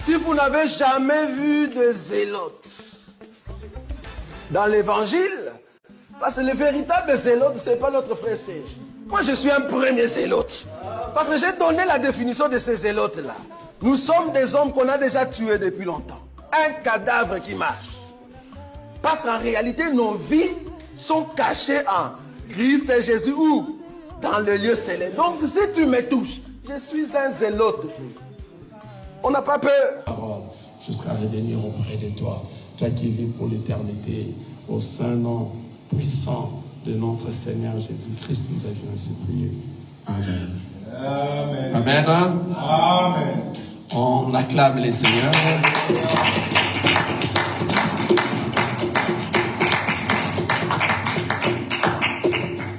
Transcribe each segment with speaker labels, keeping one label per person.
Speaker 1: Si vous n'avez jamais vu de zélote dans l'évangile, parce que le véritable zélote, ce n'est pas notre frère Serge. Moi, je suis un premier zélote. Parce que j'ai donné la définition de ces zélotes-là. Nous sommes des hommes qu'on a déjà tués depuis longtemps. Un cadavre qui marche. Parce qu'en réalité, nos vies sont cachées en Christ et Jésus ou dans le lieu céleste. Donc, si tu me touches, je suis un zélote. On n'a pas peur.
Speaker 2: Jusqu'à revenir auprès de toi. Toi qui vis pour l'éternité, au saint nom puissant de notre Seigneur Jésus-Christ, nous avions ainsi prié. Amen.
Speaker 3: Amen.
Speaker 2: Amen.
Speaker 3: Amen.
Speaker 2: On acclame les seigneurs.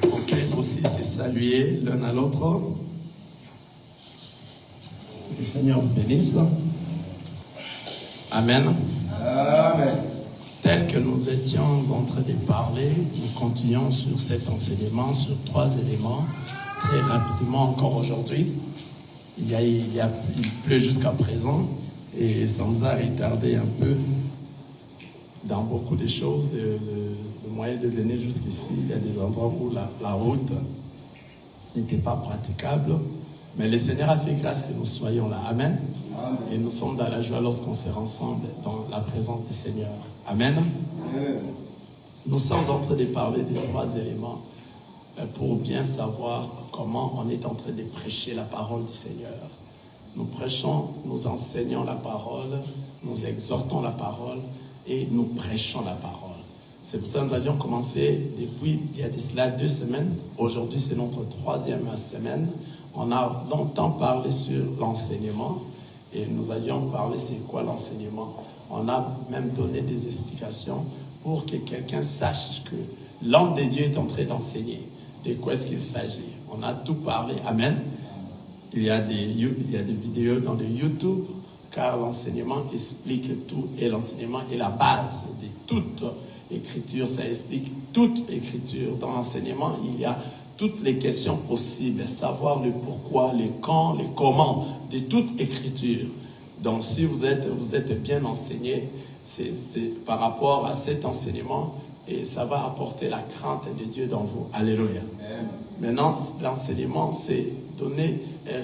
Speaker 2: On peut aussi se saluer l'un à l'autre. Le Seigneur vous bénisse. Amen.
Speaker 3: Amen.
Speaker 2: Tel que nous étions en train de parler, nous continuons sur cet enseignement, sur 3 éléments, très rapidement encore aujourd'hui. Il pleut jusqu'à présent et ça nous a retardé un peu dans beaucoup de choses. Le moyen de venir jusqu'ici, il y a des endroits où la route n'était pas praticable. Mais le Seigneur a fait grâce que nous soyons là. Amen.
Speaker 3: Amen.
Speaker 2: Et nous sommes dans la joie lorsqu'on se rassemble dans la présence du Seigneur. Amen.
Speaker 3: Amen.
Speaker 2: Nous sommes en train de parler des 3 éléments pour bien savoir comment on est en train de prêcher la parole du Seigneur. Nous prêchons, nous enseignons la parole, nous exhortons la parole et nous prêchons la parole. C'est pour ça que nous avions commencé depuis il y a de cela 2 semaines. Aujourd'hui, c'est notre 3e semaine. On a longtemps parlé sur l'enseignement et nous avions parlé c'est quoi l'enseignement. On a même donné des explications pour que quelqu'un sache que l'homme de Dieu est en train d'enseigner. De quoi est-ce qu'il s'agit? On a tout parlé. Amen. Il y a des vidéos dans le YouTube car l'enseignement explique tout et l'enseignement est la base de toute écriture. Ça explique toute écriture. Dans l'enseignement, il y a toutes les questions possibles, savoir le pourquoi, le quand, le comment de toute écriture. Donc si vous êtes bien enseigné, c'est par rapport à cet enseignement et ça va apporter la crainte de Dieu dans vous. Alléluia. Amen. Maintenant, l'enseignement, c'est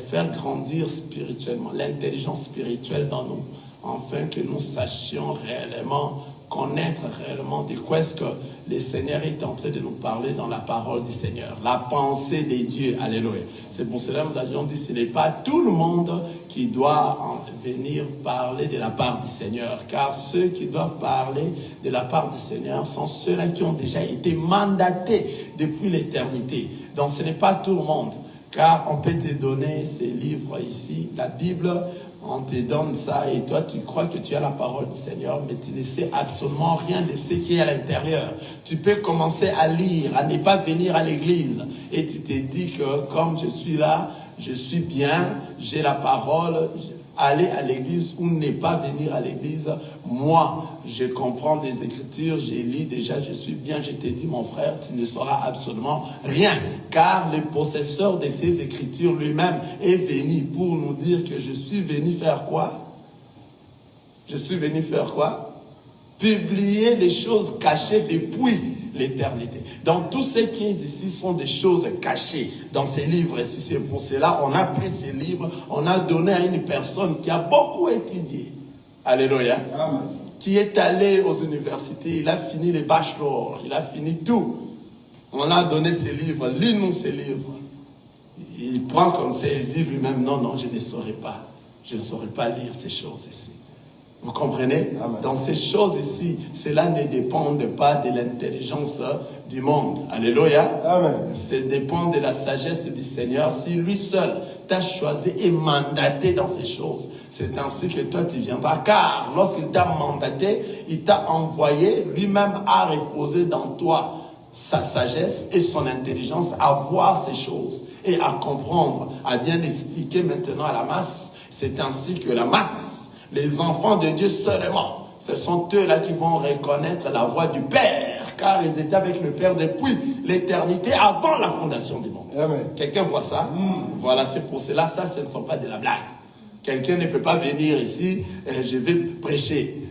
Speaker 2: faire grandir spirituellement, l'intelligence spirituelle dans nous, afin que nous sachions réellement, connaître réellement de quoi est-ce que le Seigneur est en train de nous parler dans la parole du Seigneur, la pensée des dieux. Alléluia. C'est pour cela que nous avions dit, ce n'est pas tout le monde qui doit venir parler de la part du Seigneur, car ceux qui doivent parler de la part du Seigneur sont ceux-là qui ont déjà été mandatés depuis l'éternité. Donc ce n'est pas tout le monde, car on peut te donner ces livres ici, la Bible. On te donne ça et toi tu crois que tu as la parole du Seigneur, mais tu ne sais absolument rien de ce qui est à l'intérieur. Tu peux commencer à lire, à ne pas venir à l'église et tu te dis que comme je suis là, je suis bien, j'ai la parole, aller à l'église ou ne pas venir à l'église. Moi, je comprends des écritures, j'ai lu déjà, je suis bien. Je te dis, mon frère, tu ne sauras absolument rien. Car le possesseur de ces écritures lui-même est venu pour nous dire que je suis venu faire quoi? Je suis venu faire quoi? Publier les choses cachées depuis l'éternité. Donc tout ce qui est ici sont des choses cachées dans ces livres. Et si c'est pour cela, on a pris ces livres, on a donné à une personne qui a beaucoup étudié. Alléluia. Amen. Qui est allé aux universités, il a fini les bachelors, il a fini tout. On a donné ces livres, lis-nous ces livres. Il prend comme ça, il dit lui-même, non, je ne saurais pas. Je ne saurais pas lire ces choses ici. Vous comprenez? Amen. Dans ces choses ici, cela ne dépend pas de l'intelligence du monde. Alléluia. Amen. Ça dépend de la sagesse du Seigneur. Si lui seul t'a choisi et mandaté dans ces choses, c'est ainsi que toi tu viendras. Car lorsqu'il t'a mandaté, il t'a envoyé, lui-même à reposer dans toi sa sagesse et son intelligence à voir ces choses et à comprendre, à bien expliquer maintenant à la masse. C'est ainsi que la masse, les enfants de Dieu seulement, ce sont eux-là qui vont reconnaître la voix du Père, car ils étaient avec le Père depuis l'éternité, avant la fondation du monde. Amen. Quelqu'un voit ça? Voilà, c'est pour cela, ça, ce ne sont pas de la blague. Quelqu'un ne peut pas venir ici, je vais prêcher.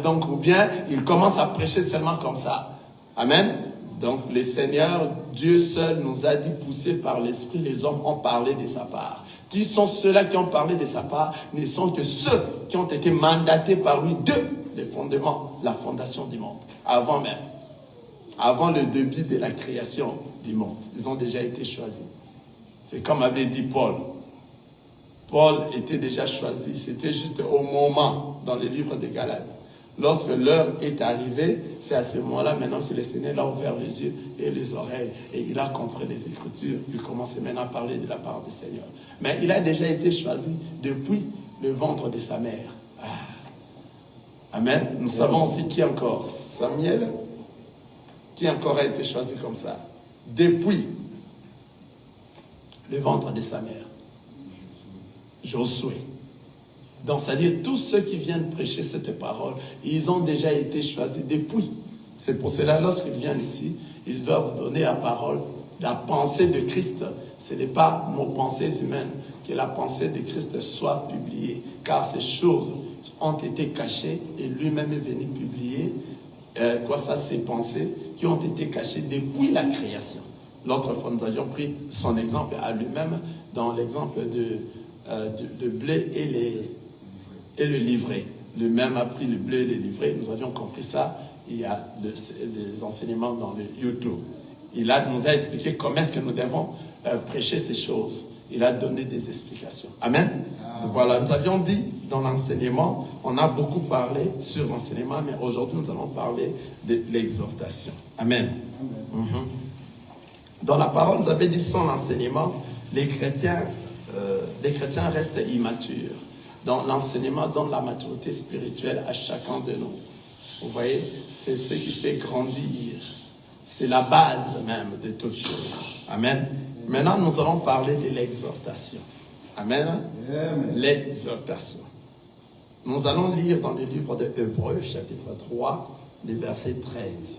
Speaker 2: Donc, ou bien, il commence à prêcher seulement comme ça. Amen. Donc, le Seigneur, Dieu seul, nous a dit, poussés par l'Esprit, les hommes ont parlé de sa part. Qui sont ceux-là qui ont parlé de sa part? Ne sont que ceux qui ont été mandatés par lui de les fondements, la fondation du monde. Avant même. Avant le début de la création du monde. Ils ont déjà été choisis. C'est comme avait dit Paul. Paul était déjà choisi. C'était juste au moment, dans le livre des Galates. Lorsque l'heure est arrivée, c'est à ce moment-là maintenant que le Seigneur a ouvert les yeux et les oreilles. Et il a compris les Écritures. Il commençait maintenant à parler de la part du Seigneur. Mais il a déjà été choisi depuis le ventre de sa mère. Ah. Amen. Nous savons aussi qui encore? Samuel, qui encore a été choisi comme ça? Depuis le ventre de sa mère. Josué. Donc, c'est-à-dire tous ceux qui viennent prêcher cette parole, ils ont déjà été choisis depuis. C'est pour cela, lorsqu'ils viennent ici, ils doivent donner la parole, la pensée de Christ. Ce n'est pas nos pensées humaines, que la pensée de Christ soit publiée. Car ces choses ont été cachées et lui-même est venu publier ces pensées qui ont été cachées depuis la création. L'autre fois, nous avions pris son exemple à lui-même dans l'exemple de blé et le livret. Lui-même a pris le blé et le livret. Nous avions compris ça. Il y a des enseignements dans le YouTube. Il nous a expliqué comment est-ce que nous devons prêcher ces choses. Il a donné des explications. Amen. Voilà, nous avions dit dans l'enseignement, on a beaucoup parlé sur l'enseignement, mais aujourd'hui nous allons parler de l'exhortation. Amen. Dans la parole, nous avait dit sans l'enseignement, les chrétiens restent immatures. Donc l'enseignement donne la maturité spirituelle à chacun de nous. Vous voyez, c'est ce qui fait grandir. C'est la base même de toutes choses. Amen. Maintenant, nous allons parler de l'exhortation. Amen. L'exhortation. Nous allons lire dans le livre de Hébreux, chapitre 3, le verset 13.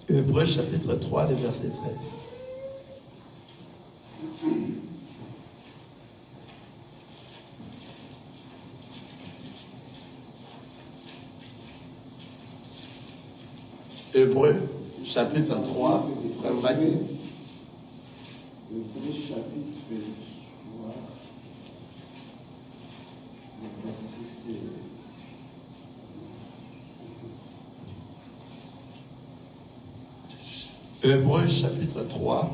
Speaker 2: Hébreux chapitre 3, le verset 13. Hébreux chapitre 3, frère Wagner.
Speaker 4: Hébreux chapitre 3, verset 16.
Speaker 2: Hébreux chapitre 3,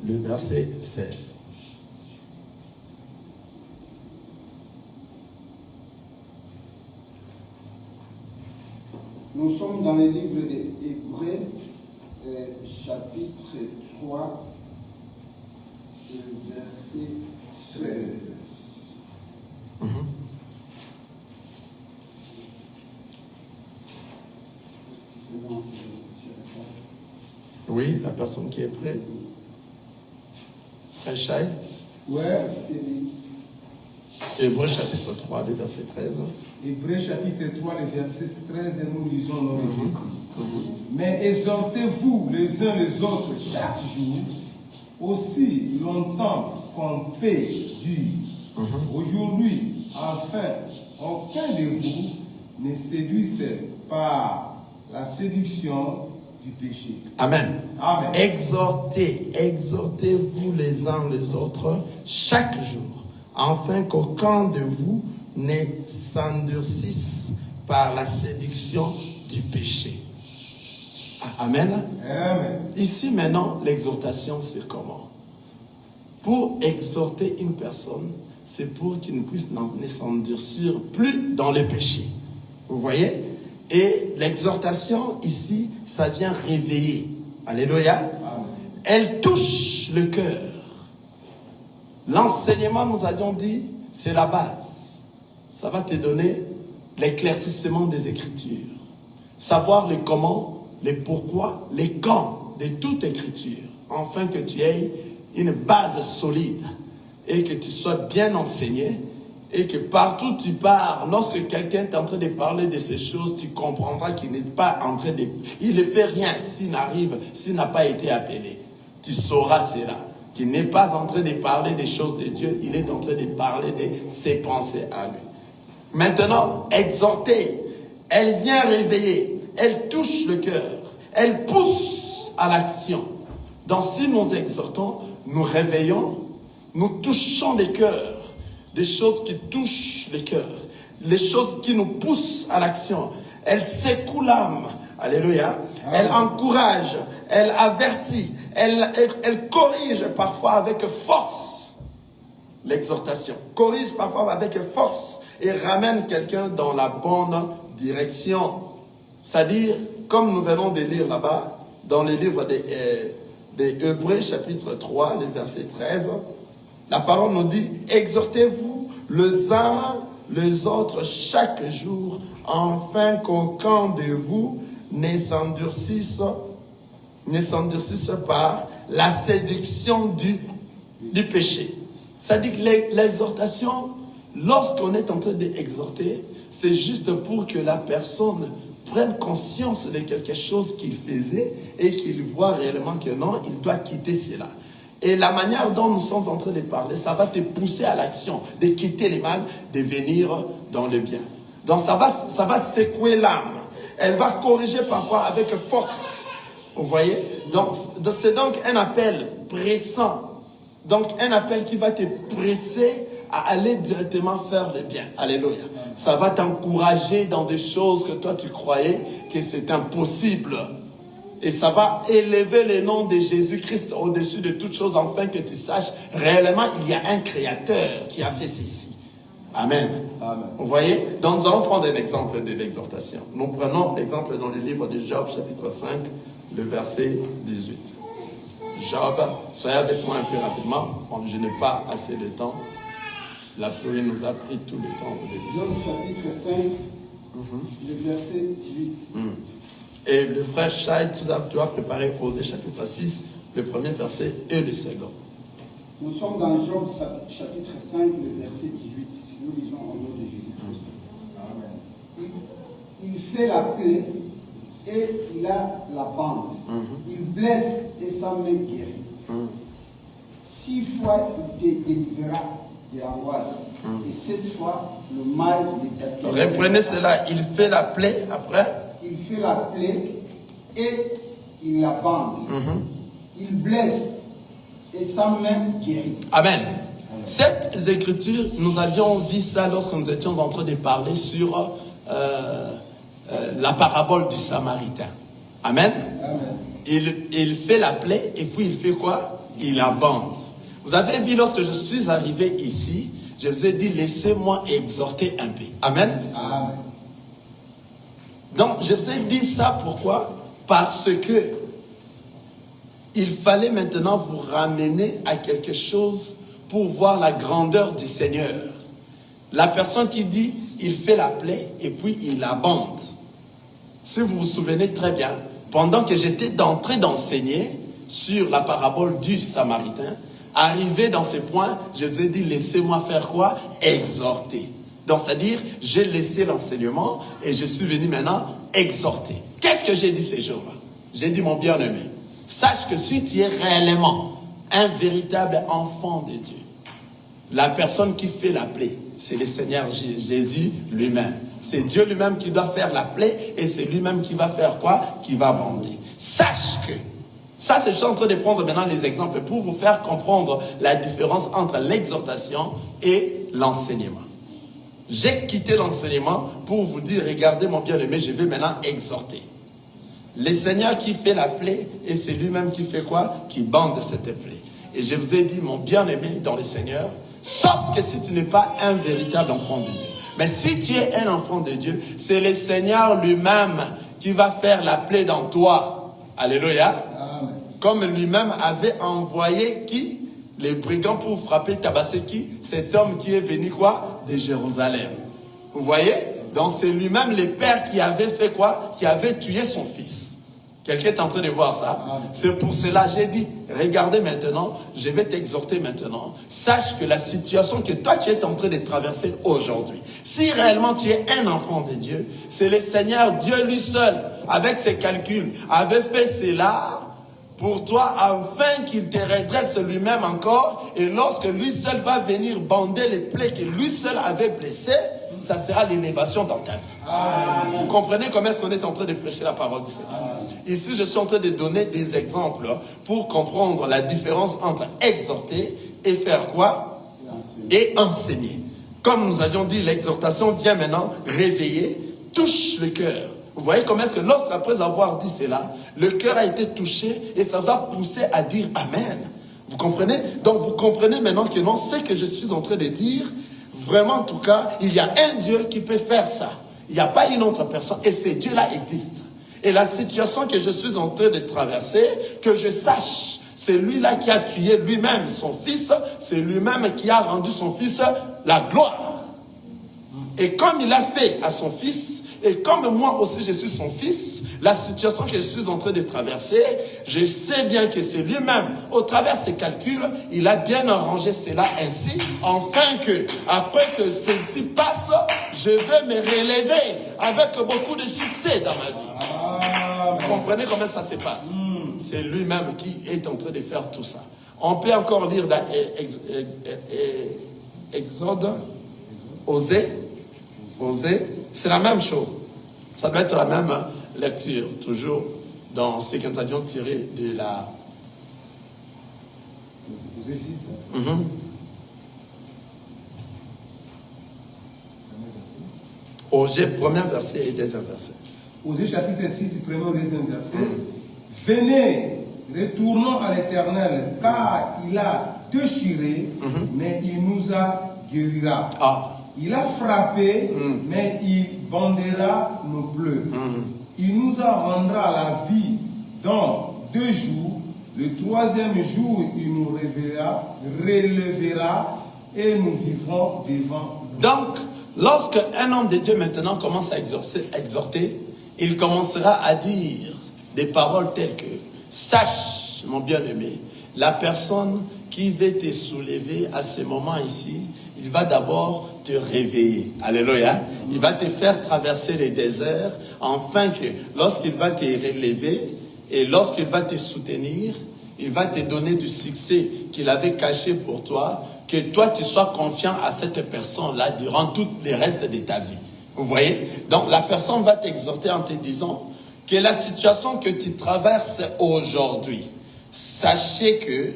Speaker 2: le verset 16.
Speaker 4: Nous sommes dans le livre des Hébreux, chapitre 3, verset 13.
Speaker 2: Oui, la personne qui est prête. Frère Chai.
Speaker 3: Ouais.
Speaker 2: Hébreux chapitre 3, le verset 13.
Speaker 3: Hébreux chapitre 3, le verset 13, et nous lisons dans le Jésus. Mais exhortez-vous les uns les autres chaque jour, aussi longtemps qu'on peut dire aujourd'hui, afin aucun de vous ne séduise par la séduction du péché.
Speaker 2: Amen.
Speaker 3: Amen.
Speaker 2: Exhortez-vous les uns les autres chaque jour, afin qu'aucun de vous ne s'endurcisse par la séduction du péché. Amen.
Speaker 3: Amen.
Speaker 2: Ici maintenant, l'exhortation, c'est comment? Pour exhorter une personne, c'est pour qu'il ne puisse ne s'endurcir plus dans le péché. Vous voyez? Et l'exhortation ici, ça vient réveiller. Alléluia.
Speaker 3: Amen.
Speaker 2: Elle touche le cœur. L'enseignement, nous avions dit, c'est la base. Ça va te donner l'éclaircissement des Écritures. Savoir les comment, les pourquoi, les quand de toute Écriture. Afin que tu aies une base solide et que tu sois bien enseigné et que partout tu pars, lorsque quelqu'un est en train de parler de ces choses, tu comprendras qu'il n'est pas en train de... Il ne fait rien s'il n'a pas été appelé. Tu sauras cela, qu'il n'est pas en train de parler des choses de Dieu, il est en train de parler de ses pensées à lui. Maintenant, exhorter, elle vient réveiller, elle touche le cœur, elle pousse à l'action. Donc si nous exhortons, nous réveillons, nous touchons les cœurs, des choses qui touchent les cœurs, les choses qui nous poussent à l'action. Elle secoue l'âme, alléluia, elle encourage, elle avertit, elle corrige parfois avec force. L'exhortation corrige parfois avec force et ramène quelqu'un dans la bonne direction. C'est-à-dire, comme nous venons de lire là-bas, dans le livre des Hébreux, chapitre 3, le verset 13, la parole nous dit, exhortez-vous les uns les autres chaque jour, afin qu'aucun de vous ne s'endurcisse par la séduction du péché. C'est-à-dire que l'exhortation, lorsqu'on est en train d'exhorter, c'est juste pour que la personne prenne conscience de quelque chose qu'il faisait et qu'il voit réellement que non, il doit quitter cela. Et la manière dont nous sommes en train de parler, ça va te pousser à l'action, de quitter le mal, de venir dans le bien. Donc ça va secouer l'âme. Elle va corriger parfois avec force. Vous voyez? Donc c'est donc un appel pressant. Donc un appel qui va te presser à aller directement faire le bien. Alléluia. Ça va t'encourager dans des choses que toi tu croyais que c'est impossible. Et ça va élever le nom de Jésus-Christ au-dessus de toutes choses, afin que tu saches réellement il y a un créateur qui a fait ceci. Amen.
Speaker 3: Amen.
Speaker 2: Vous voyez? Donc nous allons prendre un exemple de l'exhortation. Nous prenons l'exemple dans le livre de Job, chapitre 5, le verset 18. Job, soyez avec moi un peu rapidement, je n'ai pas assez de temps. La pluie nous a pris tout le temps.
Speaker 4: Job chapitre 5, le verset 18.
Speaker 2: Et le frère Shai, tu as préparé Osée chapitre 6, le premier verset et le second.
Speaker 4: Nous sommes dans Job chapitre 5, le verset 18. Nous lisons au nom de Jésus-Christ. Amen. Il fait la plaie et il a la bande. Il blesse et sa main guérit. 6 fois il te délivrera de l'angoisse. Et 7 fois le mal de ta terre.
Speaker 2: Reprenez cela. Il fait la plaie après.
Speaker 4: Il fait la plaie et il la bande. Il blesse et sa main guérit.
Speaker 2: Amen. Cette écriture, nous avions vu ça lorsque nous étions en train de parler sur la parabole du Samaritain. Amen.
Speaker 4: Amen.
Speaker 2: Il fait la plaie et puis il fait quoi? Il la bande. Vous avez vu, lorsque je suis arrivé ici, je vous ai dit, laissez-moi exhorter un peu. Amen.
Speaker 4: Amen.
Speaker 2: Donc, je vous ai dit ça pourquoi? Parce que il fallait maintenant vous ramener à quelque chose pour voir la grandeur du Seigneur. La personne qui dit, il fait la plaie et puis il la bande. Si vous vous souvenez très bien, pendant que j'étais en train d'enseigner sur la parabole du Samaritain, arrivé dans ce point, je vous ai dit, laissez-moi faire quoi? Exhorter. Donc, c'est-à-dire, j'ai laissé l'enseignement et je suis venu maintenant exhorter. Qu'est-ce que j'ai dit ces jours-là? J'ai dit, mon bien-aimé, sache que si tu es réellement un véritable enfant de Dieu, la personne qui fait la plaie, c'est le Seigneur Jésus lui-même. C'est Dieu lui-même qui doit faire la plaie et c'est lui-même qui va faire quoi? Qui va bander. Sache que, ça c'est, je suis en train de prendre maintenant les exemples pour vous faire comprendre la différence entre l'exhortation et l'enseignement. J'ai quitté l'enseignement pour vous dire, regardez mon bien-aimé, je vais maintenant exhorter. Le Seigneur qui fait la plaie et c'est lui-même qui fait quoi? Qui bande cette plaie. Et je vous ai dit, mon bien-aimé dans le Seigneur, sauf que si tu n'es pas un véritable enfant de Dieu. Mais si tu es un enfant de Dieu, c'est le Seigneur lui-même qui va faire la plaie dans toi. Alléluia.
Speaker 4: Amen.
Speaker 2: Comme lui-même avait envoyé qui? Les brigands pour frapper, tabasser qui? Cet homme qui est venu quoi? De Jérusalem. Vous voyez? Donc c'est lui-même le père qui avait fait quoi? Qui avait tué son fils. Quelqu'un est en train de voir ça. C'est pour cela j'ai dit, regardez maintenant, je vais t'exhorter maintenant. Sache que la situation que toi tu es en train de traverser aujourd'hui, si réellement tu es un enfant de Dieu, c'est le Seigneur Dieu lui seul, avec ses calculs, avait fait cela pour toi afin qu'il te redresse lui-même encore. Et lorsque lui seul va venir bander les plaies que lui seul avait blessées, ça sera l'élévation dans ta vie. Vous comprenez comment est-ce qu'on est en train de prêcher la parole du Seigneur? Ici, je suis en train de donner des exemples pour comprendre la différence entre exhorter et faire quoi? Et enseigner. Comme nous avions dit, l'exhortation vient maintenant réveiller, touche le cœur. Vous voyez comment est-ce que lorsqu'après avoir dit cela, le cœur a été touché et ça vous a poussé à dire Amen. Vous comprenez? Donc vous comprenez maintenant que non, ce que je suis en train de dire, vraiment en tout cas, il y a un Dieu qui peut faire ça. Il n'y a pas une autre personne et ce Dieu-là existe. Et la situation que je suis en train de traverser, que je sache, c'est lui-là qui a tué lui-même son fils, c'est lui-même qui a rendu son fils la gloire. Et comme il a fait à son fils, et comme moi aussi je suis son fils, la situation que je suis en train de traverser, je sais bien que c'est lui-même, au travers de ses calculs, il a bien arrangé cela ainsi, afin que, après que celle-ci passe, je vais me relever avec beaucoup de succès dans ma vie. Vous comprenez comment ça se passe? C'est lui-même qui est en train de faire tout ça. On peut encore lire dans Exode, Osée, c'est la même chose. Ça doit être la même lecture, toujours dans ce que nous avions tiré de la...
Speaker 3: Osée 6.
Speaker 2: Osée, premier verset et deuxième verset.
Speaker 3: Osée chapitre 6, du premier au deuxième verset. Venez, retournons à l'Éternel, car il a déchiré, mais il nous a guérira. Il a frappé, mais il bandera nos pleurs. Il nous rendra la vie dans 2 jours. Le 3e jour, il nous relèvera et nous vivrons devant lui.
Speaker 2: Donc, lorsque un homme de Dieu maintenant commence à exhorter, il commencera à dire des paroles telles que: sache, mon bien-aimé, la personne qui veut te soulever à ce moment ici, il va d'abord te réveiller. Alléluia. Il va te faire traverser les déserts, afin que lorsqu'il va te relever et lorsqu'il va te soutenir, il va te donner du succès qu'il avait caché pour toi, que toi tu sois confiant à cette personne-là durant tout le reste de ta vie. Vous voyez? Donc la personne va t'exhorter en te disant que la situation que tu traverses aujourd'hui, sachez que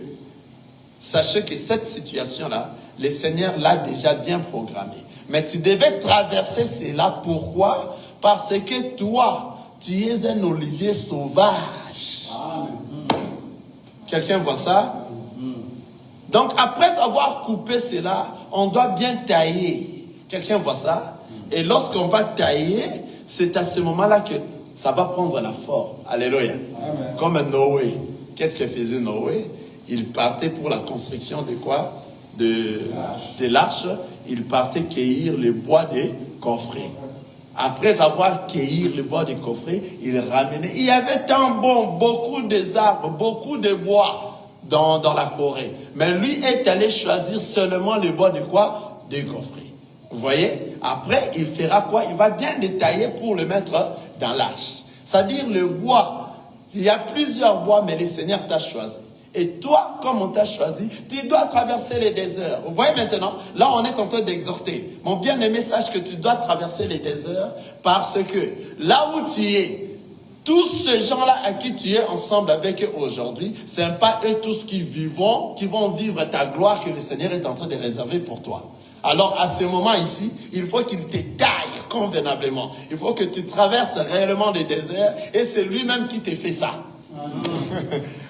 Speaker 2: cette situation-là, le Seigneur l'a déjà bien programmé. Mais tu devais traverser cela. Pourquoi? Parce que toi, tu es un olivier sauvage. Quelqu'un voit ça? Donc, après avoir coupé cela, on doit bien tailler. Quelqu'un voit ça? Et lorsqu'on va tailler, c'est à ce moment-là que ça va prendre la forme. Alléluia. Amen. Comme Noé. Qu'est-ce que faisait Noé? Il partait pour la construction de quoi? De l'arche. Il partait cueillir le bois des coffrets. Après avoir cueilli le bois des coffrets, il ramenait. Il y avait tant beaucoup d'arbres, beaucoup de bois dans la forêt. Mais lui est allé choisir seulement le bois de quoi? Des coffrets. Vous voyez? Après, il fera quoi? Il va bien détailler pour le mettre dans l'arche. C'est-à-dire le bois. Il y a plusieurs bois, mais le Seigneur t'a choisi. Et toi, comme on t'a choisi, tu dois traverser les déserts. Vous voyez maintenant, là on est en train d'exhorter. Mon bien-aimé, sache que tu dois traverser les déserts parce que là où tu es, tous ces gens-là à qui tu es ensemble avec eux aujourd'hui, ce n'est pas eux tous qui vont vivre ta gloire que le Seigneur est en train de réserver pour toi. Alors à ce moment ici, il faut qu'il te taille convenablement. Il faut que tu traverses réellement des déserts et c'est lui-même qui te fait ça.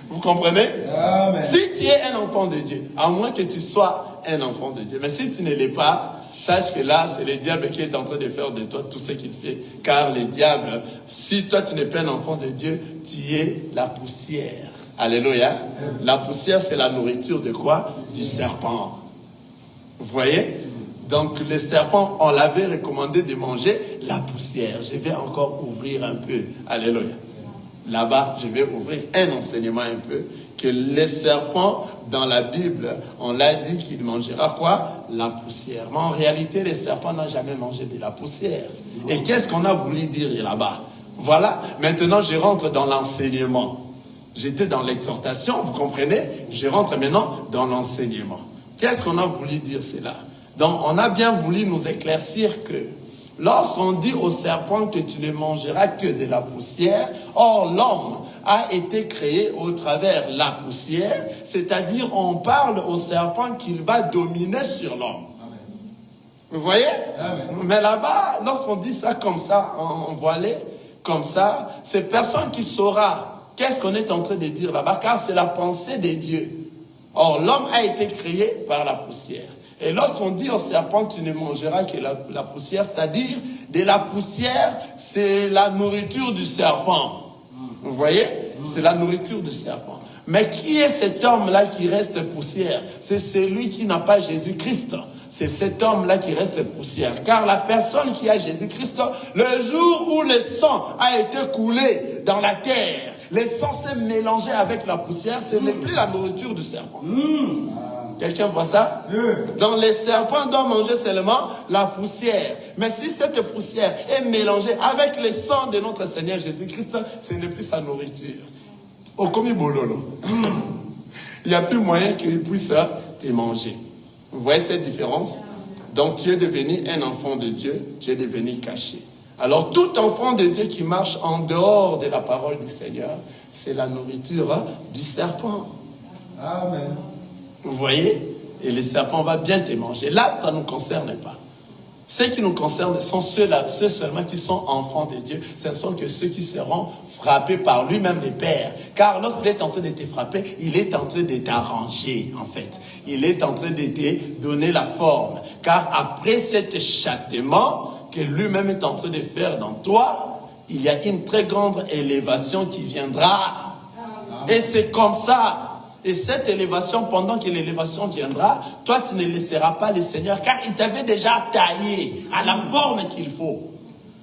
Speaker 2: Vous comprenez? Amen. Si tu es un enfant de Dieu, à moins que tu sois un enfant de Dieu, mais si tu ne l'es pas, sache que là, c'est le diable qui est en train de faire de toi tout ce qu'il fait. Car le diable, si toi tu n'es pas un enfant de Dieu, tu es la poussière. Alléluia. Amen. La poussière, c'est la nourriture de quoi? Du serpent. Vous voyez? Donc le serpent, on l'avait recommandé de manger la poussière. Je vais encore ouvrir un peu. Alléluia. Là-bas, je vais ouvrir un enseignement un peu, que les serpents, dans la Bible, on l'a dit qu'il mangera quoi? La poussière. Mais en réalité, les serpents n'ont jamais mangé de la poussière. Et qu'est-ce qu'on a voulu dire là-bas? Voilà, maintenant je rentre dans l'enseignement. J'étais dans l'exhortation, vous comprenez? Je rentre maintenant dans l'enseignement. Qu'est-ce qu'on a voulu dire cela? Donc, on a bien voulu nous éclaircir que lorsqu'on dit au serpent que tu ne mangeras que de la poussière, or l'homme a été créé au travers de la poussière, c'est-à-dire on parle au serpent qu'il va dominer sur l'homme. Vous voyez? Amen. Mais là-bas, lorsqu'on dit ça comme ça, en voilé, comme ça, c'est personne qui saura qu'est-ce qu'on est en train de dire là-bas, car c'est la pensée de Dieu. Or, l'homme a été créé par la poussière. Et lorsqu'on dit au serpent, tu ne mangeras que la poussière, c'est-à-dire de la poussière, c'est la nourriture du serpent. Vous voyez? C'est la nourriture du serpent. Mais qui est cet homme-là qui reste poussière? C'est celui qui n'a pas Jésus-Christ. C'est cet homme-là qui reste poussière. Car la personne qui a Jésus-Christ, le jour où le sang a été coulé dans la terre, le sang s'est mélangé avec la poussière, ce n'est plus la nourriture du serpent. Quelqu'un voit ça? Donc les serpents doivent manger seulement la poussière. Mais si cette poussière est mélangée avec le sang de notre Seigneur Jésus-Christ, ce n'est plus sa nourriture. Au commis bololo. Il n'y a plus moyen qu'il puisse te manger. Vous voyez cette différence? Donc tu es devenu un enfant de Dieu, tu es devenu caché. Alors tout enfant de Dieu qui marche en dehors de la parole du Seigneur, c'est la nourriture du serpent.
Speaker 3: Amen.
Speaker 2: Vous voyez? Et le serpent va bien te manger. Là, ça ne nous concerne pas. Ceux qui nous concernent sont ceux seulement qui sont enfants de Dieu. Ce ne sont que ceux qui seront frappés par lui-même le Père. Car lorsqu'il est en train de te frapper, il est en train de t'arranger, en fait. Il est en train de te donner la forme. Car après cet châtiment que lui-même est en train de faire dans toi, il y a une très grande élévation qui viendra. Et c'est comme ça. Et cette élévation, pendant que l'élévation viendra, toi tu ne laisseras pas le Seigneur, car il t'avait déjà taillé à la forme qu'il faut.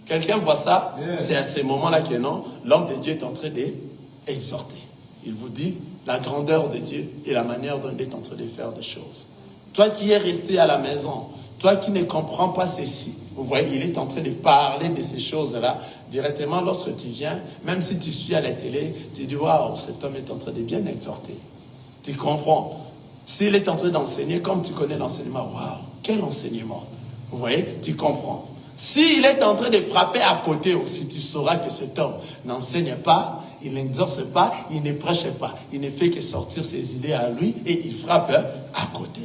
Speaker 2: Quelqu'un voit ça? Yes. C'est à ce moment-là que non, l'homme de Dieu est en train d'exhorter. Il vous dit la grandeur de Dieu et la manière dont il est en train de faire des choses. Toi qui es resté à la maison, toi qui ne comprends pas ceci, vous voyez, il est en train de parler de ces choses-là directement lorsque tu viens, même si tu suis à la télé, tu dis waouh, cet homme est en train de bien exhorter. Tu comprends? S'il est en train d'enseigner, comme tu connais l'enseignement, waouh, quel enseignement! Vous voyez, tu comprends. S'il est en train de frapper à côté aussi, tu sauras que cet homme n'enseigne pas, il n'exorce pas, il ne prêche pas. Il ne fait que sortir ses idées à lui et il frappe à côté.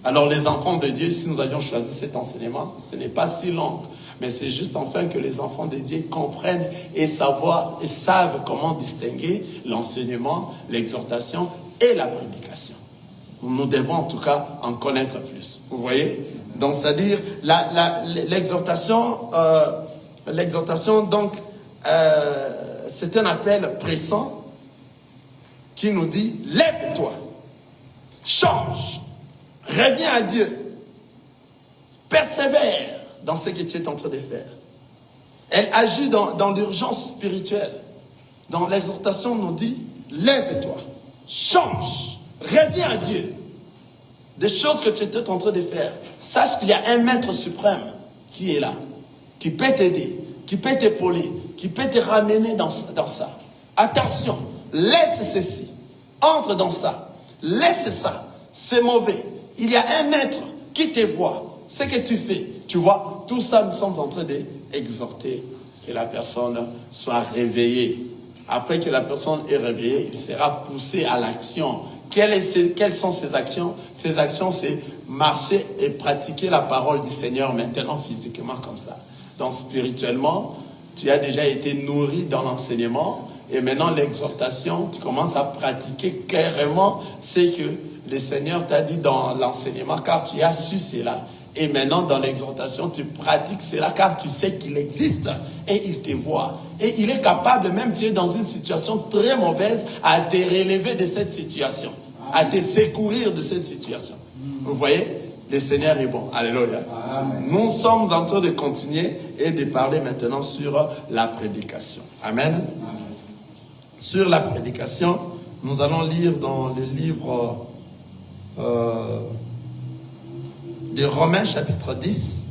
Speaker 2: Alors les enfants de Dieu, si nous avions choisi cet enseignement, ce n'est pas si long. Mais c'est juste enfin que les enfants de Dieu comprennent et savent comment distinguer l'enseignement, l'exhortation et la prédication. Nous devons en tout cas en connaître plus. Vous voyez? Donc, c'est-à-dire, l'exhortation, donc, c'est un appel pressant qui nous dit, lève-toi, change, reviens à Dieu, persévère dans ce que tu es en train de faire. Elle agit dans l'urgence spirituelle. Dans l'exhortation, on nous dit, lève-toi, change, reviens à Dieu. Des choses que tu étais en train de faire. Sache qu'il y a un maître suprême qui est là, qui peut t'aider, qui peut t'épauler, qui peut te ramener dans ça. Attention, laisse ceci, entre dans ça, laisse ça, c'est mauvais. Il y a un maître qui te voit, ce que tu fais. Tu vois, tout ça, nous sommes en train d'exhorter que la personne soit réveillée. Après que la personne est réveillée, il sera poussé à l'action. Quelles sont ces actions? Ces actions, c'est marcher et pratiquer la parole du Seigneur maintenant physiquement comme ça. Donc spirituellement, tu as déjà été nourri dans l'enseignement et maintenant l'exhortation, tu commences à pratiquer clairement ce que le Seigneur t'a dit dans l'enseignement car tu as su cela. Et maintenant, dans l'exhortation, tu pratiques cela car tu sais qu'il existe et il te voit. Et il est capable, même si tu es dans une situation très mauvaise, à te relever de cette situation, à te secourir de cette situation. Vous voyez, le Seigneur est bon. Alléluia. Amen. Nous sommes en train de continuer et de parler maintenant sur la prédication. Amen. Amen. sur la prédication, nous allons lire dans le livre de Romains chapitre 10,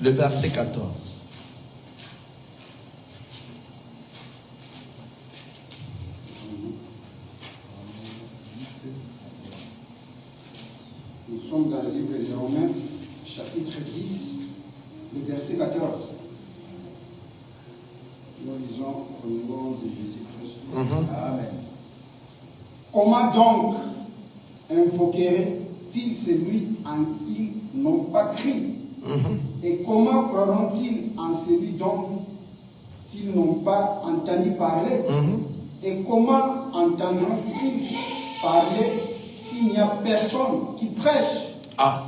Speaker 2: le verset 14.
Speaker 4: Nous sommes dans le livre des Romains, chapitre 10, le verset 14. Nous lisons au nom de Jésus-Christ. Amen. Comment donc invoqueraient-ils celui en qui ils n'ont pas cru? Et comment croiront-ils en celui dont ils n'ont pas entendu parler? Et comment entendront-ils parler s'il n'y a personne qui prêche?
Speaker 2: Ah.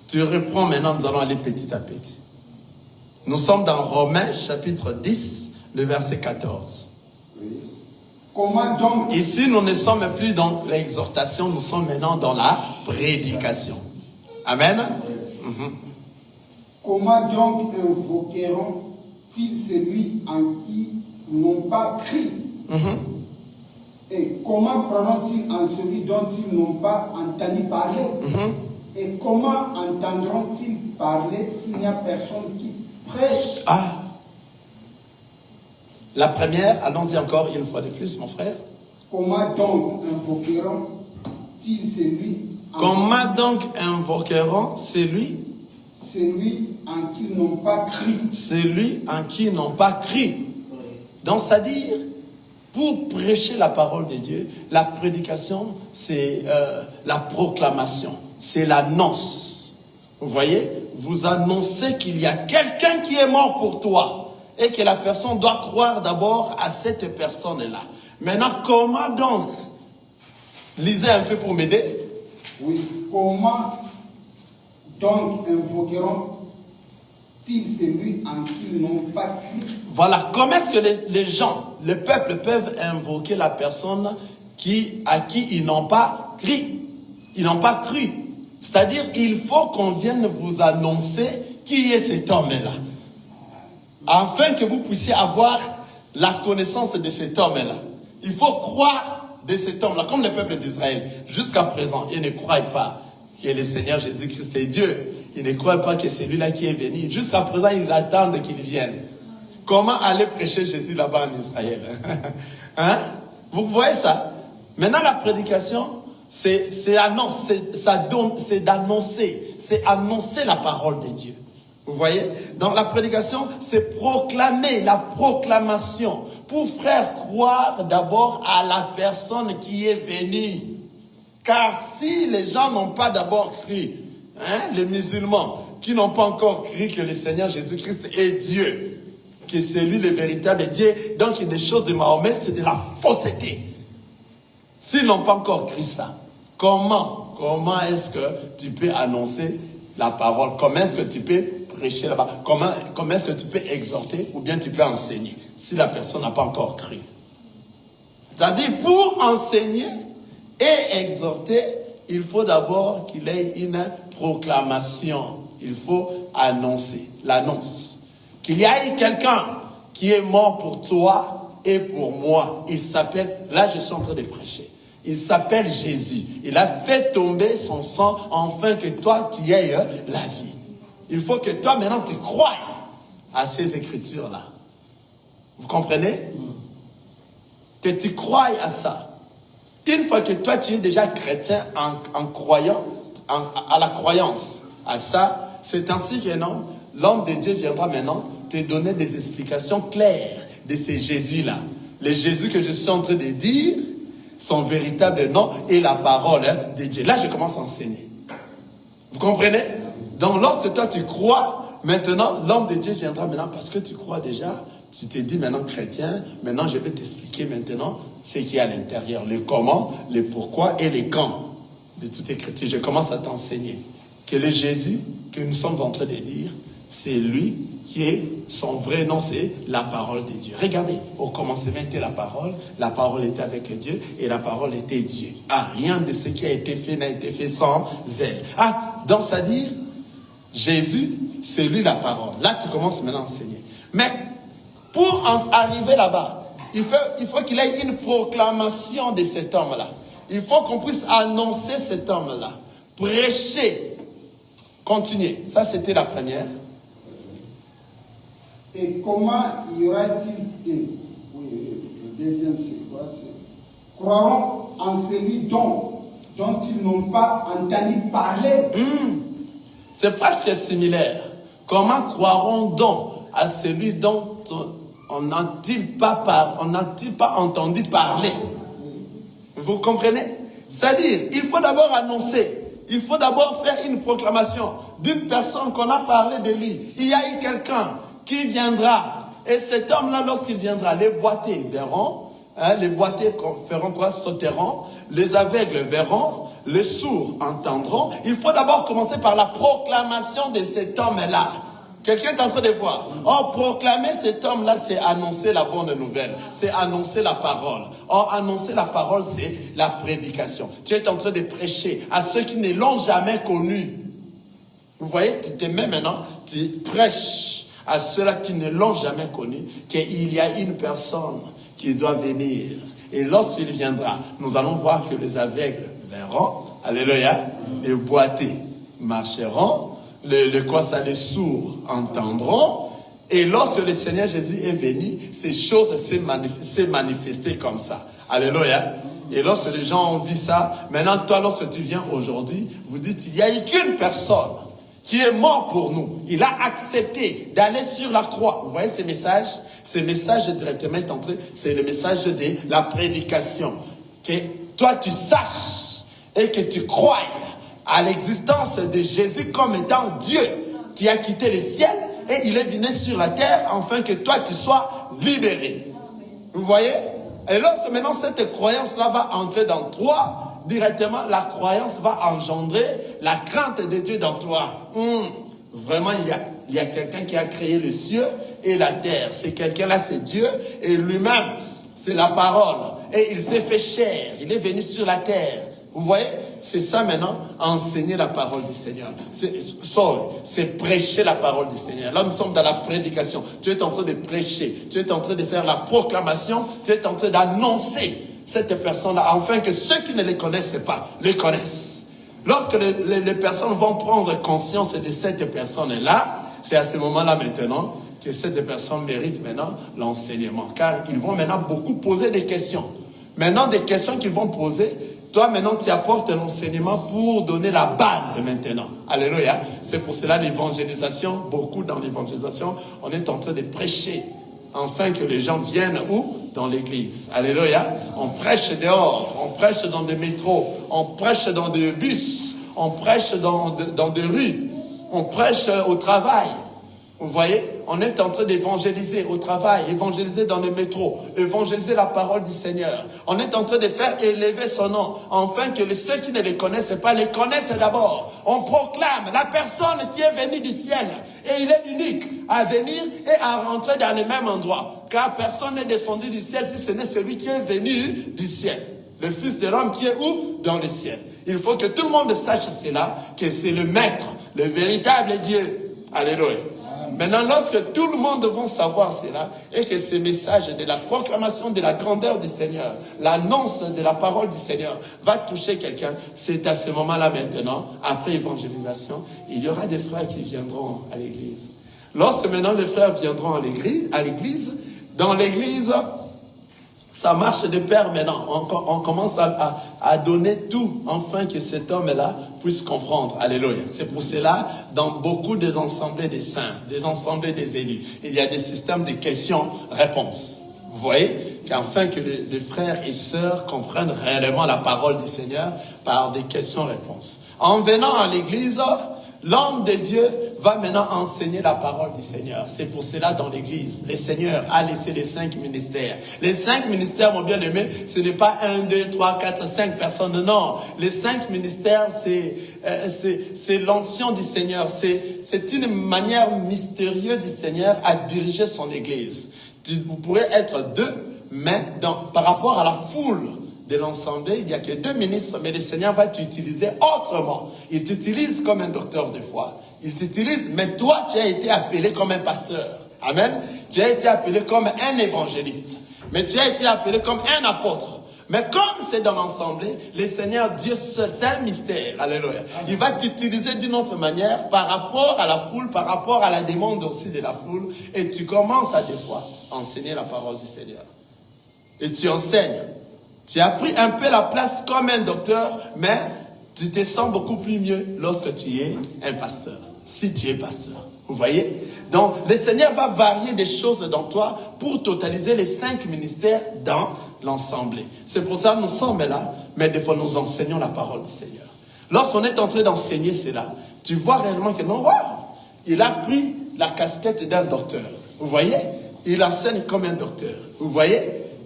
Speaker 2: Tu reprends maintenant, nous allons aller petit à petit. Nous sommes dans Romains chapitre 10, le verset 14.
Speaker 4: Oui. Comment donc?
Speaker 2: Ici, nous ne sommes plus dans l'exhortation, nous sommes maintenant dans la prédication. Amen.
Speaker 4: Comment donc invoqueront-ils celui en qui ils n'ont pas cru? Et comment croiront-ils en celui dont ils n'ont pas entendu parler? Et comment entendront-ils parler s'il n'y a personne qui prêche?
Speaker 2: Ah. La première, allons-y encore une fois de plus, mon frère.
Speaker 4: Comment donc invoqueront-ils celui en qui ils n'ont pas cru?
Speaker 2: Celui en qui ils n'ont pas cru. Donc, c'est-à-dire, pour prêcher la parole de Dieu, la prédication, c'est la proclamation, c'est l'annonce. Vous voyez, vous annoncez qu'il y a quelqu'un qui est mort pour toi et que la personne doit croire d'abord à cette personne-là. Maintenant, comment donc? Lisez un peu pour m'aider.
Speaker 4: Oui, comment donc invoqueront-ils celui en qui ils n'ont pas cru?
Speaker 2: Voilà, comment est-ce que les gens, le peuple peuvent invoquer la personne à qui ils n'ont pas cru? Ils n'ont pas cru. C'est-à-dire, il faut qu'on vienne vous annoncer qui est cet homme-là. Afin que vous puissiez avoir la connaissance de cet homme-là. Il faut croire de cet homme-là, comme le peuple d'Israël. Jusqu'à présent, ils ne croient pas que le Seigneur Jésus-Christ est Dieu. Ils ne croient pas que c'est lui là qui est venu. Jusqu'à présent, ils attendent qu'il vienne. Comment aller prêcher Jésus là-bas en Israël? Hein? Vous voyez ça? Maintenant, la prédication, c'est d'annoncer. C'est annoncer la parole de Dieu. Vous voyez? Dans la prédication, c'est proclamer, la proclamation. Pour faire croire d'abord à la personne qui est venue. Car si les gens n'ont pas d'abord cru, les musulmans qui n'ont pas encore cru que le Seigneur Jésus-Christ est Dieu, que c'est lui le véritable Dieu, donc il y a des choses de Mahomet, c'est de la fausseté. S'ils n'ont pas encore cru ça, comment est-ce que tu peux annoncer la parole? Comment est-ce que tu peux prêcher là-bas? Comment est-ce que tu peux exhorter ou bien tu peux enseigner si la personne n'a pas encore cru? C'est-à-dire, pour enseigner et exhorter, il faut d'abord qu'il ait une proclamation. Il faut annoncer, l'annonce. Qu'il y ait quelqu'un qui est mort pour toi et pour moi. Il s'appelle, là je suis en train de prêcher, il s'appelle Jésus. Il a fait tomber son sang afin que toi tu aies la vie. Il faut que toi maintenant tu croies à ces écritures-là. Vous comprenez? Que tu croies à ça. Une fois que toi tu es déjà chrétien en croyant à la croyance à ça, c'est ainsi que non, l'homme de Dieu viendra maintenant te donner des explications claires de ce Jésus-là. Le Jésus que je suis en train de dire, son véritable nom est la parole de Dieu. Là, je commence à enseigner. Vous comprenez? Donc, lorsque toi tu crois, maintenant, l'homme de Dieu viendra maintenant parce que tu crois déjà. Tu t'es dit maintenant chrétien, maintenant je vais t'expliquer maintenant ce qu'il y a à l'intérieur, le comment, le pourquoi et les quand de toute écriture. Je commence à t'enseigner que le Jésus que nous sommes en train de dire, c'est lui qui est, son vrai nom, c'est la parole de Dieu. Regardez, au commencement était la parole était avec Dieu et la parole était Dieu. Ah, rien de ce qui a été fait n'a été fait sans zèle. Ah, donc ça dit, Jésus, c'est lui la parole. Là, tu commences maintenant à enseigner. Mais pour arriver là-bas, il faut qu'il y ait une proclamation de cet homme-là. Il faut qu'on puisse annoncer cet homme-là. Prêcher. Continuer. Ça, c'était la première.
Speaker 4: Et comment y aura-t-il le deuxième, c'est quoi? Croiront en celui dont ils n'ont pas entendu parler.
Speaker 2: C'est presque similaire. Comment croiront donc à celui dont on n'a-t-il pas entendu parler? Vous comprenez? C'est-à-dire, il faut d'abord annoncer. Il faut d'abord faire une proclamation d'une personne qu'on a parlé de lui. Il y a eu quelqu'un qui viendra. Et cet homme-là, lorsqu'il viendra, les boiteux verront. Les boiteux feront quoi? Sauteront. Les aveugles verront. Les sourds entendront. Il faut d'abord commencer par la proclamation de cet homme-là. Quelqu'un est en train de voir. Or, proclamer cet homme-là, c'est annoncer la bonne nouvelle. C'est annoncer la parole. Or, annoncer la parole, c'est la prédication. Tu es en train de prêcher à ceux qui ne l'ont jamais connu. Vous voyez, tu te mets maintenant, tu prêches à ceux-là qui ne l'ont jamais connu, qu'il y a une personne qui doit venir. Et lorsqu'il viendra, nous allons voir que les aveugles verront. Alléluia. Les boiteux marcheront. Les sourds entendront. Et lorsque le Seigneur Jésus est venu, ces choses s'est manifestées comme ça. Alléluia. Et lorsque les gens ont vu ça, maintenant toi, lorsque tu viens aujourd'hui, vous dites, il n'y a eu qu'une personne qui est morte pour nous. Il a accepté d'aller sur la croix. Vous voyez ces messages? Ces messages directement est entré, c'est le message de la prédication. Que toi tu saches et que tu crois à l'existence de Jésus comme étant Dieu qui a quitté le ciel et il est venu sur la terre afin que toi tu sois libéré. Vous voyez? Et lorsque maintenant cette croyance-là va entrer dans toi, directement la croyance va engendrer la crainte de Dieu dans toi. Vraiment, il y a quelqu'un qui a créé le ciel et la terre. C'est quelqu'un-là, c'est Dieu et lui-même, c'est la parole. Et il s'est fait chair, il est venu sur la terre. Vous voyez? C'est ça maintenant, enseigner la parole du Seigneur. C'est prêcher la parole du Seigneur. Là, nous sommes dans la prédication. Tu es en train de prêcher. Tu es en train de faire la proclamation. Tu es en train d'annoncer cette personne-là, afin que ceux qui ne les connaissent pas, les connaissent. Lorsque les personnes vont prendre conscience de cette personne-là, c'est à ce moment-là maintenant que cette personne mérite maintenant l'enseignement. Car ils vont maintenant beaucoup poser des questions. Maintenant, des questions qu'ils vont poser, toi maintenant tu apportes un enseignement pour donner la base maintenant. Alléluia. C'est pour cela l'évangélisation, beaucoup dans l'évangélisation, on est en train de prêcher. Afin que les gens viennent où? Dans l'église. Alléluia. On prêche dehors, on prêche dans des métros, on prêche dans des bus, on prêche dans des rues, on prêche au travail. Vous voyez, on est en train d'évangéliser au travail, évangéliser dans le métro, évangéliser la parole du Seigneur. On est en train de faire élever son nom, afin que ceux qui ne les connaissent pas les connaissent d'abord. On proclame la personne qui est venue du ciel, et il est unique à venir et à rentrer dans le même endroit. Car personne n'est descendu du ciel si ce n'est celui qui est venu du ciel. Le Fils de l'homme qui est où? Dans le ciel. Il faut que tout le monde sache cela, que c'est le Maître, le véritable Dieu. Alléluia. Maintenant, lorsque tout le monde va savoir cela, et que ce message de la proclamation de la grandeur du Seigneur, l'annonce de la parole du Seigneur va toucher quelqu'un, c'est à ce moment-là maintenant, après évangélisation, il y aura des frères qui viendront à l'église. Lorsque maintenant les frères viendront à l'église, dans l'église, ça marche de pair maintenant. On commence à donner tout, afin que cet homme-là puisse comprendre. Alléluia. C'est pour cela, dans beaucoup des assemblées des saints, des assemblées des élus, il y a des systèmes de questions-réponses. Vous voyez? Afin que les frères et sœurs comprennent réellement la parole du Seigneur par des questions-réponses. En venant à l'église, l'homme de Dieu va maintenant enseigner la parole du Seigneur. C'est pour cela dans l'église, le Seigneur a laissé les 5 ministères. Les 5 ministères, mon bien-aimé, ce n'est pas 1, 2, 3, 4, 5 personnes, non. Les 5 ministères, c'est l'onction du Seigneur. C'est une manière mystérieuse du Seigneur à diriger son église. Vous pourrez être 2, mais par rapport à la foule de l'ensemble, il n'y a que 2 ministres, mais le Seigneur va t'utiliser autrement. Il t'utilise comme un docteur de foi. Il t'utilise, mais toi, tu as été appelé comme un pasteur. Amen. Tu as été appelé comme un évangéliste. Mais tu as été appelé comme un apôtre. Mais comme c'est dans l'ensemble, le Seigneur Dieu seul, c'est un mystère. Alléluia. Il va t'utiliser d'une autre manière par rapport à la foule, par rapport à la demande aussi de la foule. Et tu commences à des fois enseigner la parole du Seigneur. Et tu enseignes. Tu as pris un peu la place comme un docteur, mais tu te sens beaucoup plus mieux lorsque tu es un pasteur. Si tu es pasteur. Vous voyez? Donc, le Seigneur va varier des choses dans toi pour totaliser les 5 ministères dans l'ensemble. C'est pour ça que nous sommes là, mais des fois nous enseignons la parole du Seigneur. Lorsqu'on est en train d'enseigner cela, tu vois réellement que non, wow, il a pris la casquette d'un docteur. Vous voyez? Il enseigne comme un docteur. Vous voyez?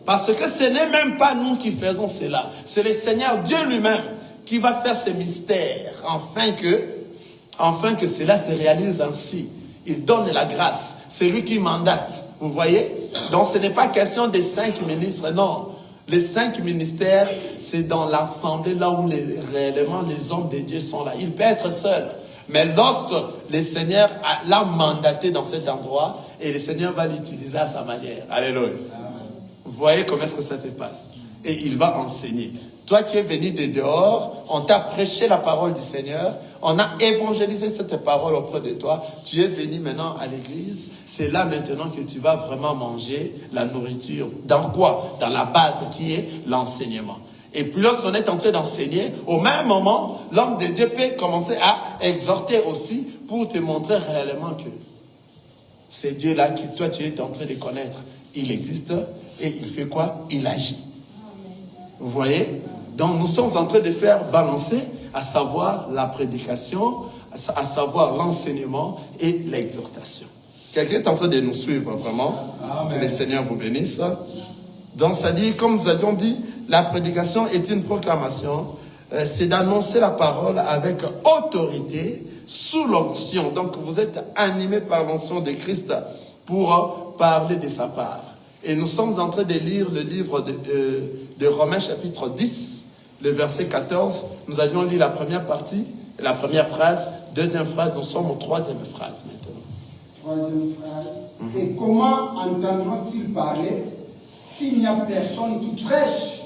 Speaker 2: Parce que ce n'est même pas nous qui faisons cela. C'est le Seigneur Dieu lui-même qui va faire ce mystère afin que cela se réalise ainsi. Il donne la grâce. C'est lui qui mandate. Vous voyez? Donc ce n'est pas question des 5 ministres. Non. Les 5 ministères, c'est dans l'assemblée là où réellement les hommes de Dieu sont là. Il peut être seul. Mais lorsque le Seigneur l'a mandaté dans cet endroit, et le Seigneur va l'utiliser à sa manière. Alléluia. Vous voyez comment est-ce que ça se passe? Et il va enseigner. Toi qui es venu de dehors, on t'a prêché la parole du Seigneur, on a évangélisé cette parole auprès de toi, tu es venu maintenant à l'église, c'est là maintenant que tu vas vraiment manger la nourriture. Dans quoi? Dans la base qui est l'enseignement. Et puis lorsqu'on est en train d'enseigner, au même moment, l'homme de Dieu peut commencer à exhorter aussi pour te montrer réellement que c'est Dieu-là que toi tu es en train de connaître. Il existe et il fait quoi? Il agit. Vous voyez? Donc nous sommes en train de faire balancer, à savoir la prédication, à savoir l'enseignement et l'exhortation. Quelqu'un est en train de nous suivre vraiment. Amen. Que le Seigneur vous bénisse. Donc ça dit, comme nous avions dit, la prédication est une proclamation. C'est d'annoncer la parole avec autorité, sous l'onction. Donc vous êtes animé par l'onction de Christ pour parler de sa part. Et nous sommes en train de lire le livre de Romains chapitre 10, le verset 14. Nous avions lu la première partie, la première phrase, deuxième phrase, nous sommes aux 3e phrase maintenant.
Speaker 4: 3e phrase. Et comment entendront-ils parler s'il n'y a personne qui prêche?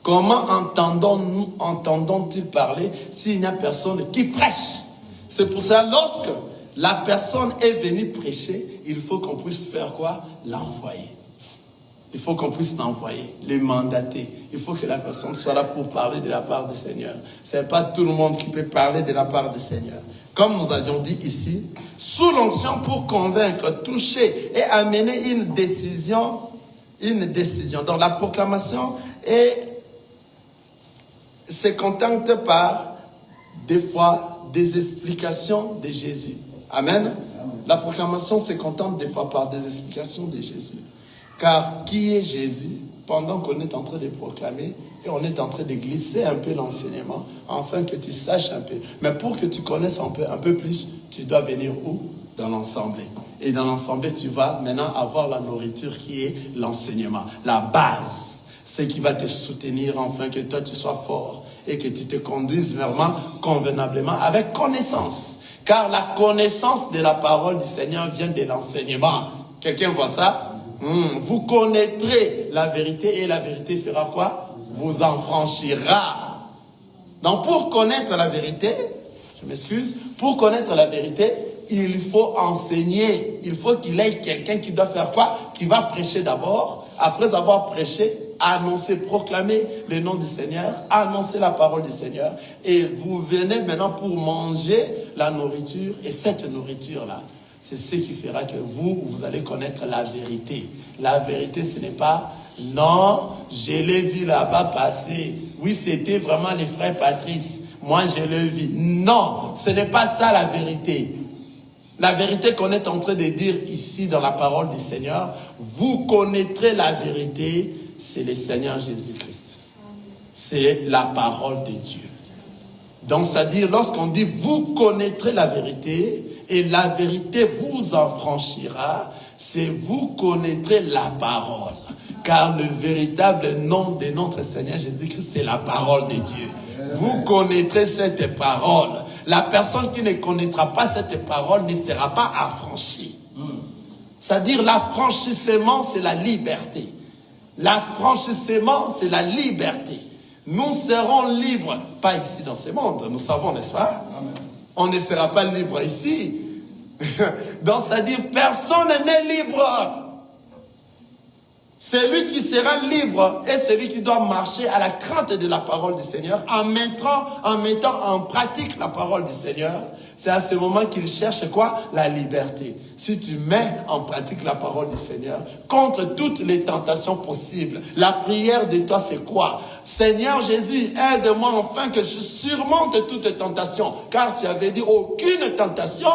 Speaker 2: Comment entendons-ils parler s'il n'y a personne qui prêche? C'est pour ça, lorsque la personne est venue prêcher, il faut qu'on puisse faire quoi? L'envoyer. Il faut qu'on puisse l'envoyer, les mandater. Il faut que la personne soit là pour parler de la part du Seigneur. Ce n'est pas tout le monde qui peut parler de la part du Seigneur. Comme nous avions dit ici, sous l'onction pour convaincre, toucher et amener une décision. Donc la proclamation se contente par des fois des explications de Jésus. Amen. La proclamation se contente des fois par des explications de Jésus. Car qui est Jésus? Pendant qu'on est en train de proclamer et on est en train de glisser un peu l'enseignement, afin que tu saches un peu. Mais pour que tu connaisses un peu plus, tu dois venir où? Dans l'ensemble. Et dans l'ensemble, tu vas maintenant avoir la nourriture qui est l'enseignement. La base, c'est qui va te soutenir afin que toi tu sois fort et que tu te conduises vraiment convenablement avec connaissance. Car la connaissance de la parole du Seigneur vient de l'enseignement. Quelqu'un voit ça? Vous connaîtrez la vérité et la vérité fera quoi? Vous en franchira. Donc pour connaître la vérité, je m'excuse, pour connaître la vérité, il faut enseigner. Il faut qu'il y ait quelqu'un qui doit faire quoi? Qui va prêcher d'abord. Après avoir prêché, annoncer, proclamer le nom du Seigneur, annoncer la parole du Seigneur. Et vous venez maintenant pour manger la nourriture. Et cette nourriture-là, c'est ce qui fera que vous allez connaître la vérité. La vérité, ce n'est pas, non, je l'ai vu là-bas passer. Oui, c'était vraiment les frères Patrice. Moi, je l'ai vu. Non, ce n'est pas ça la vérité. La vérité qu'on est en train de dire ici dans la parole du Seigneur, vous connaîtrez la vérité, c'est le Seigneur Jésus-Christ. C'est la parole de Dieu. Donc, c'est-à-dire, lorsqu'on dit vous connaîtrez la vérité, et la vérité vous en franchira, c'est vous connaîtrez la parole. Car le véritable nom de notre Seigneur Jésus-Christ, c'est la parole de Dieu. Vous connaîtrez cette parole. La personne qui ne connaîtra pas cette parole ne sera pas affranchie. C'est-à-dire l'affranchissement, c'est la liberté. L'affranchissement, c'est la liberté. Nous serons libres, pas ici dans ce monde, nous savons, n'est-ce pas? Amen. On ne sera pas libre ici. Donc, c'est-à-dire, personne n'est libre. Celui qui sera libre est celui qui doit marcher à la crainte de la parole du Seigneur en mettant en pratique la parole du Seigneur. C'est à ce moment qu'il cherche quoi? La liberté. Si tu mets en pratique la parole du Seigneur contre toutes les tentations possibles, la prière de toi c'est quoi? Seigneur Jésus, aide-moi afin que je surmonte toute tentation. Car tu avais dit aucune tentation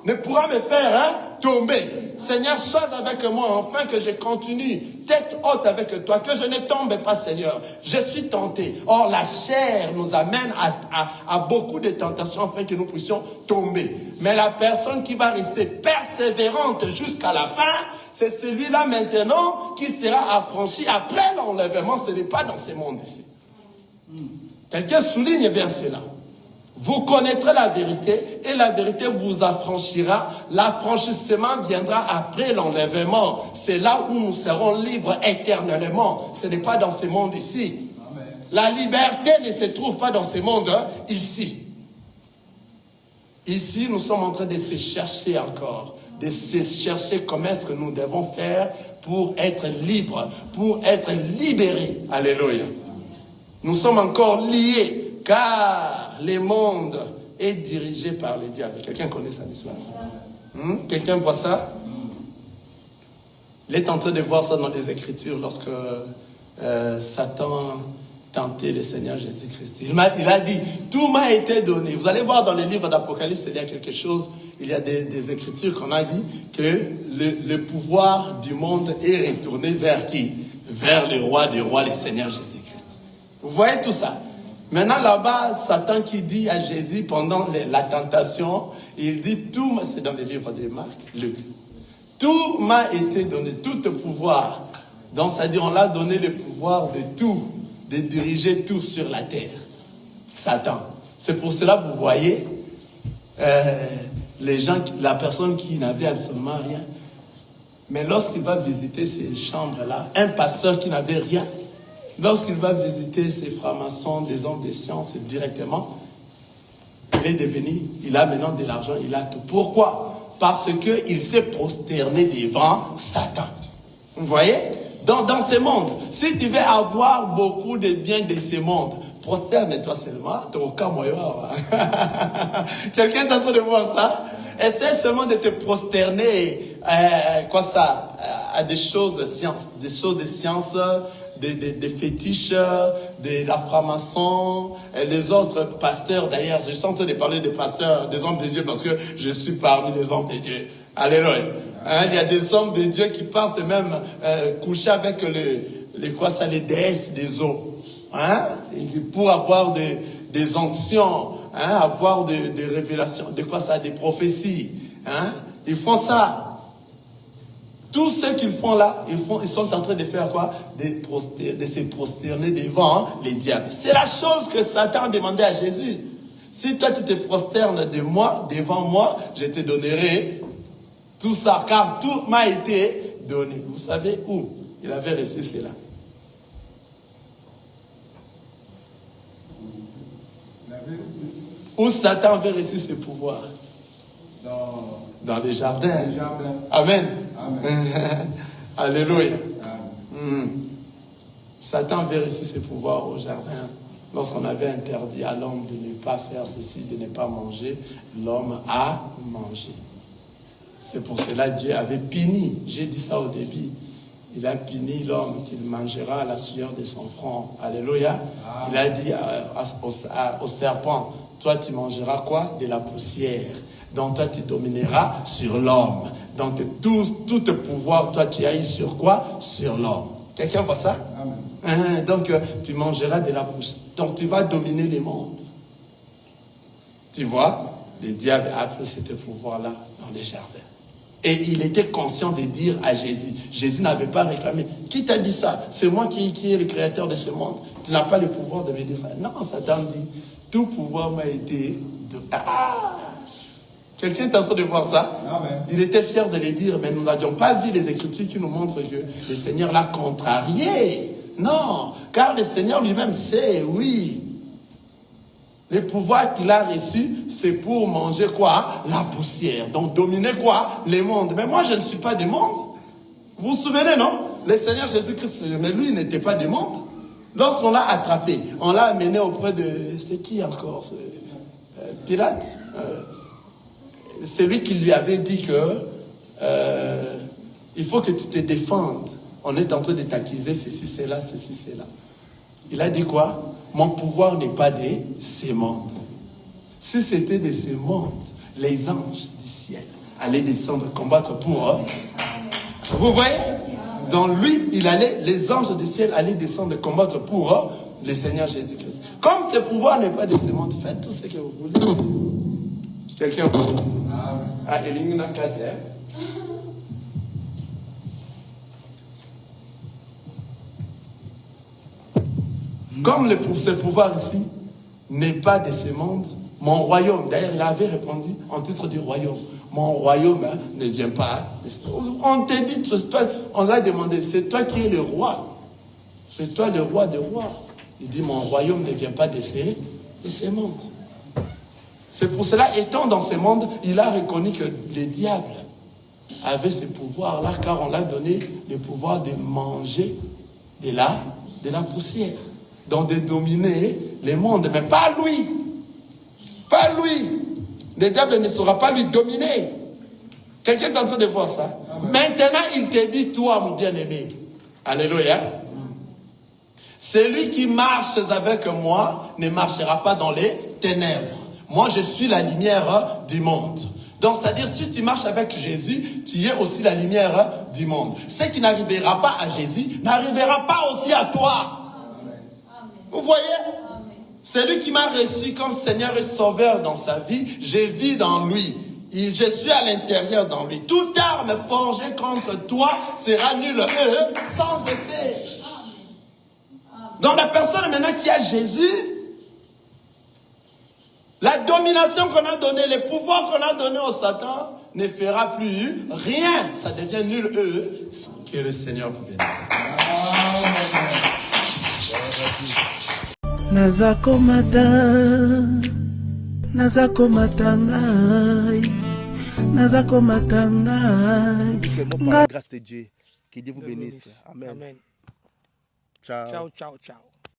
Speaker 2: ne pourra me faire tomber. Seigneur, sois avec moi afin que je continue tête haute avec toi, que je ne tombe pas, Seigneur. Je suis tenté. Or, la chair nous amène à beaucoup de tentations afin que nous puissions tomber. Mais la personne qui va rester persévérante jusqu'à la fin, c'est celui-là maintenant qui sera affranchi après l'enlèvement. Ce n'est pas dans ce monde ici. Quelqu'un souligne bien cela. Vous connaîtrez la vérité et la vérité vous affranchira. L'affranchissement viendra après l'enlèvement. C'est là où nous serons libres éternellement. Ce n'est pas dans ce monde ici. Amen. La liberté ne se trouve pas dans ce monde ici. Ici, nous sommes en train de se chercher encore. De se chercher comment est-ce que nous devons faire pour être libres, pour être libérés. Alléluia. Nous sommes encore liés. Car le monde est dirigé par les diables. Quelqu'un connaît ça, n'est-ce pas? Quelqu'un voit ça? Il est en train de voir ça dans les Écritures lorsque Satan tentait le Seigneur Jésus-Christ. Il a dit, tout m'a été donné. Vous allez voir dans le livre d'Apocalypse, il y a quelque chose, il y a des Écritures qu'on a dit que le pouvoir du monde est retourné vers qui? Vers le roi des rois, le Seigneur Jésus-Christ. Vous voyez tout ça? Maintenant, là-bas, Satan qui dit à Jésus pendant la tentation, il dit tout, c'est dans le livre de Marc, Luc. Tout m'a été donné, tout le pouvoir. Donc, c'est-à-dire, on l'a donné le pouvoir de tout, de diriger tout sur la terre. Satan. C'est pour cela, vous voyez, les gens, la personne qui n'avait absolument rien. Mais lorsqu'il va visiter ces chambres-là, un pasteur qui n'avait rien, lorsqu'il va visiter ces francs-maçons, des hommes de science directement, il est devenu, il a maintenant de l'argent, il a tout. Pourquoi? Parce qu'il s'est prosterné devant Satan. Vous voyez? Dans ce monde, si tu veux avoir beaucoup de biens de ce monde, prosterne-toi seulement, tu au cas moyen. Quelqu'un est en train de voir ça? Essaie seulement de te prosterner à des choses de science, des fétiches, de la franc-maçon, les autres pasteurs d'ailleurs. Je suis en train de parler des pasteurs, des hommes de Dieu, parce que je suis parmi les hommes de Dieu. Alléluia. Il y a des hommes de Dieu qui partent même coucher avec les déesses des eaux. Pour avoir des onctions, avoir des révélations, des prophéties. Ils font ça. Tous ceux qu'ils font là, ils sont en train de faire quoi? De se prosterner devant les diables. C'est la chose que Satan a demandé à Jésus. Si toi tu te prosternes devant moi, je te donnerai tout ça, car tout m'a été donné. Vous savez où il avait reçu cela? Où Satan avait reçu ses pouvoirs? Dans les jardins. Amen. Amen. Alléluia. Satan avait reçu ses pouvoirs au jardin. Lorsqu'on avait interdit à l'homme de ne pas faire ceci, de ne pas manger, l'homme a mangé. C'est pour cela que Dieu avait puni. J'ai dit ça au début. Il a puni l'homme qu'il mangera à la sueur de son front. Alléluia. Il a dit au serpent, toi tu mangeras quoi? De la poussière. Donc toi tu domineras sur l'homme. Donc tout pouvoir, toi tu as eu sur quoi? Sur l'homme. Quelqu'un voit ça? Amen. Donc tu mangeras de la poussière. Donc tu vas dominer le monde. Tu vois? Le diable a pris ce pouvoir-là dans les jardins. Et il était conscient de dire à Jésus. Jésus n'avait pas réclamé. Qui t'a dit ça? C'est moi qui est le créateur de ce monde. Tu n'as pas le pouvoir de me dire ça. Non, Satan dit, tout pouvoir m'a été Quelqu'un est en train de voir ça?
Speaker 3: Amen.
Speaker 2: Il était fier de les dire, mais nous n'avions pas vu les Écritures qui nous montrent que le Seigneur l'a contrarié. Non, car le Seigneur lui-même sait, oui. Les pouvoirs qu'il a reçus, c'est pour manger quoi? La poussière. Donc dominer quoi? Les mondes. Mais moi, je ne suis pas des mondes. Vous vous souvenez, non? Le Seigneur Jésus-Christ, mais lui, il n'était pas des mondes. Lorsqu'on l'a attrapé, on l'a amené auprès de... C'est qui encore? Pilate. C'est lui qui lui avait dit que il faut que tu te défendes. On est en train de t'accuser, ceci, c'est là, ceci, c'est là. Il a dit quoi? Mon pouvoir n'est pas de ces mondes. Si c'était de ces mondes, les anges du ciel allaient descendre combattre pour eux. Vous voyez? Dans lui, les anges du ciel allaient descendre combattre pour eux, le Seigneur Jésus-Christ. Comme ce pouvoir n'est pas de ce monde, faites tout ce que vous voulez. Quelqu'un peut ça? Ah, Elingna Kater. Comme ce pouvoir ici n'est pas de ce monde, mon royaume, d'ailleurs il avait répondu en titre du royaume, mon royaume ne vient pas. On t'a dit, on l'a demandé, c'est toi qui es le roi. C'est toi le roi des rois. Il dit, mon royaume ne vient pas de ces mondes. C'est pour cela, étant dans ce monde, il a reconnu que le diable avait ce pouvoir-là, car on l'a donné le pouvoir de manger de la poussière. Donc de dominer les mondes, mais pas lui. Pas lui. Le diable ne saura pas lui dominer. Quelqu'un est en train de voir ça? Maintenant, il te dit, toi, mon bien-aimé. Alléluia. Celui qui marche avec moi ne marchera pas dans les ténèbres. Moi, je suis la lumière du monde. Donc, c'est-à-dire, si tu marches avec Jésus, tu es aussi la lumière du monde. Ce qui n'arrivera pas à Jésus n'arrivera pas aussi à toi. Vous voyez? Celui qui m'a reçu comme Seigneur et Sauveur dans sa vie, je vis dans lui. Je suis à l'intérieur dans lui. Toute arme forgée contre toi sera nulle sans effet. Donc la personne maintenant qui a Jésus, la domination qu'on a donnée, les pouvoirs qu'on a donnés au Satan ne fera plus rien. Ça devient nul que le Seigneur vous bénisse.
Speaker 5: Nazakomata ngai.
Speaker 6: C'est bon par la grâce de Dieu. Que Dieu vous bénisse. Amen.
Speaker 5: Amen.
Speaker 6: Ciao.
Speaker 5: Ciao, ciao, ciao.